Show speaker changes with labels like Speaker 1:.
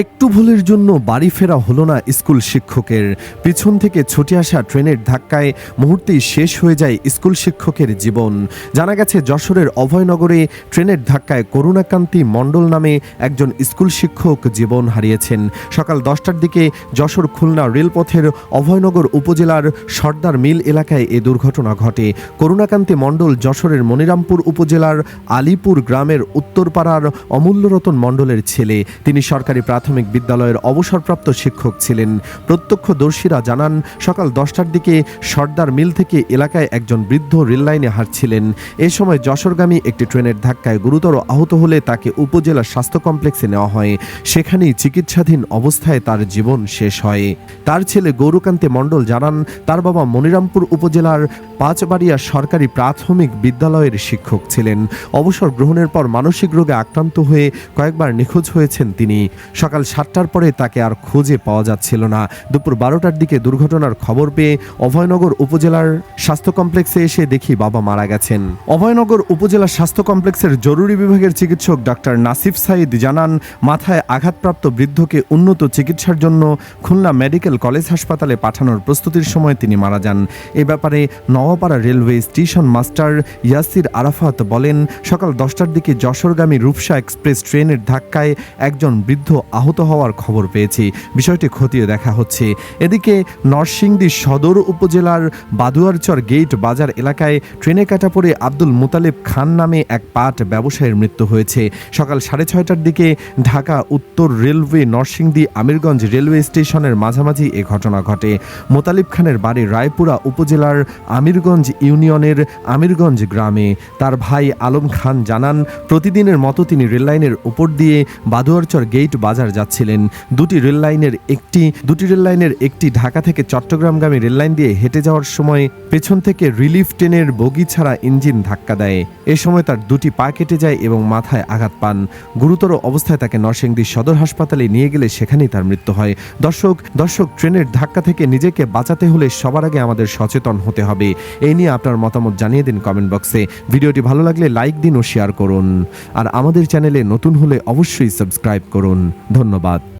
Speaker 1: একটু ভুলের জন্য বাড়ি ফেরা হলো না স্কুল শিক্ষকের। পিছন থেকে ছুটে আসা ট্রেনের ধাক্কায় মুহূর্তেই শেষ হয়ে যায় স্কুল শিক্ষকের জীবন। জানা গেছে যশোরের অভয়নগরে ট্রেনের ধাক্কায় করুণাকান্তি মণ্ডল নামে একজন স্কুল শিক্ষক জীবন হারিয়েছেন। সকাল 10টার দিকে যশোর খুলনা রেলপথের অভয়নগর উপজেলার সর্দার মিল এলাকায় এ দুর্ঘটনা ঘটে। করুণাকান্তি মণ্ডল যশোরের মনিরামপুর উপজেলার আলীপুর গ্রামের উত্তরপাড়ার অমূল্যরতন মণ্ডলের ছেলে। তিনি সরকারি প্রাথমিক বিদ্যালয়ের অবসরপ্রাপ্ত শিক্ষক ছিলেন। প্রত্যক্ষদর্শীরা জানান, সকাল 10টার দিকে সর্দার মিল থেকে এলাকায় একজন বৃদ্ধ রেললাইনে হাঁটছিলেন। এ সময় যশোরগামী একটি ট্রেনের ধাক্কায় গুরুতর আহত হলে তাকে উপজেলা স্বাস্থ্য কমপ্লেক্সে নেওয়া হয়। সেখানেই চিকিৎসাধীন অবস্থায় তার জীবন শেষ হয়। তার ছেলে গৌরকান্তি মণ্ডল জানান, তার বাবা মনিরামপুর উপজেলার পাঁচবাড়িয়া সরকারি প্রাথমিক বিদ্যালয়ের শিক্ষক ছিলেন। অবসর গ্রহণের পর মানসিক রোগে আক্রান্ত হয়ে কয়েকবার নিখোঁজ হয়েছেন তিনি। সকাল 7টার পরে তাকে আর খুঁজে পাওয়া যাচ্ছিল না। দুপুর 12টার দিকে দুর্ঘটনার খবর পেয়ে অভয়নগর উপজেলার স্বাস্থ্য কমপ্লেক্সে এসে দেখি বাবা মারা গেছেন। অভয়নগর উপজেলা স্বাস্থ্য কমপ্লেক্সের জরুরি বিভাগের চিকিৎসক ডাক্তার নাসিফ সাইদ জানান, মাথায় আঘাতপ্রাপ্ত বৃদ্ধকে উন্নত চিকিৎসার জন্য খুলনা মেডিকেল কলেজ হাসপাতালে পাঠানোর প্রস্তুতির সময় তিনি মারা যান। এ ব্যাপারে Noapara railway station master Yasir Arafat বলেন, সকাল 10টার দিকে যশোরগামী রূপসা এক্সপ্রেস ট্রেনের ধাক্কায় একজন বৃদ্ধ আহত হওয়ার খবর পেয়েছি। বিষয়টি খতিয়ে দেখা হচ্ছে। এদিকে নরসিংদী সদর উপজেলার বাদুয়ারচর গেট বাজার এলাকায় ট্রেনে কাটা পড়ে আব্দুল মুতালেব খান নামে এক পাট ব্যবসায়ীর মৃত্যু হয়েছে। সকাল 6:30টার দিকে ঢাকা উত্তর রেলওয়ে নরসিংদী আমিরগঞ্জ রেলওয়ে স্টেশনের মাঝামাঝি এ ঘটনা ঘটে। মোতালিব খানের বাড়ি রায়পুরা উপজেলার আমিরগঞ্জ ইউনিয়নের আমিরগঞ্জ গ্রামে। তার ভাই আলম খান জানান, প্রতিদিনের মতো তিনি রেললাইনের উপর দিয়ে বাদুয়ারচর গেট বাজার যাচ্ছিলেন। দুটি রেললাইনের একটি ঢাকা থেকে চট্টগ্রামগামী রেললাইন দিয়ে হেঁটে যাওয়ার সময় পেছন থেকে রিলিফ ট্রেনের বগি ছাড়া ইঞ্জিন ধাক্কা দেয়। এ সময় তার দুটি পা কেটে যায় এবং মাথায় আঘাত পান। গুরুতর অবস্থায় তাকে নরসিংদী সদর হাসপাতালে নিয়ে গেলে সেখানেই তার মৃত্যু হয়। দর্শক, ট্রেনের ধাক্কা থেকে নিজেকে বাঁচাতে হলে সবার আগে আমাদের সচেতন হতে হবে। এই নিয়ে আপনার মতামত জানিয়ে দিন কমেন্ট বক্সে। ভিডিওটি ভালো লাগলে লাইক দিন ও শেয়ার করুন। আর আমাদের চ্যানেলে নতুন হলে অবশ্যই সাবস্ক্রাইব করুন। ধন্যবাদ।